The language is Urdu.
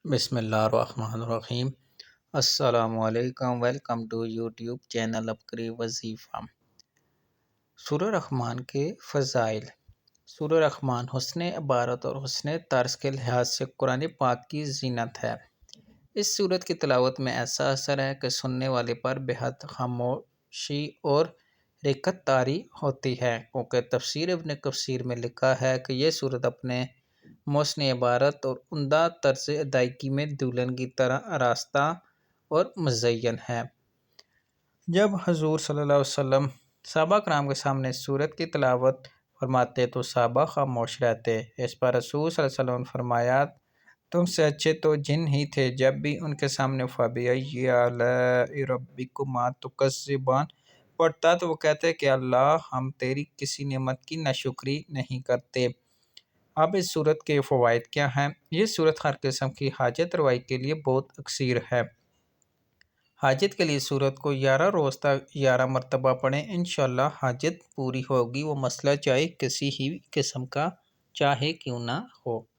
بسم اللہ الرحمن الرحیم۔ السلام علیکم، ویلکم ٹو یوٹیوب چینل عبقری وظیفہ۔ سورہ رحمان کے فضائل۔ سورہ رحمان حسن عبارت اور حسن طرز کے لحاظ سے قرآن پاک کی زینت ہے۔ اس سورت کی تلاوت میں ایسا اثر ہے کہ سننے والے پر بے حد خاموشی اور رقت طاری ہوتی ہے، کیونکہ تفسیر ابن کثیر میں لکھا ہے کہ یہ سورت اپنے محسن عبارت اور عمدہ طرز ادائیگی میں دلہن کی طرح آراستہ اور مزین ہے۔ جب حضور صلی اللہ علیہ وسلم صحابہ کرام کے سامنے اس سورت کی تلاوت فرماتے تو صحابہ خاموش رہتے۔ اس پر رسول صلی اللہ علیہ وسلم نے فرمایا، تم سے اچھے تو جن ہی تھے۔ جب بھی ان کے سامنے فَبِأَيِّ آلَاءِ رَبِّكُمَا تُكَذِّبَانِ پڑھتا تو وہ کہتے کہ اللہ، ہم تیری کسی نعمت کی ناشکری نہیں کرتے۔ اب اس سورت کے فوائد کیا ہیں؟ یہ سورت ہر قسم کی حاجت روائی کے لیے بہت اکثیر ہے۔ حاجت کے لیے سورت کو 11 روز تک 11 مرتبہ پڑھیں، انشاءاللہ حاجت پوری ہوگی، وہ مسئلہ چاہے کسی ہی قسم کا چاہے کیوں نہ ہو۔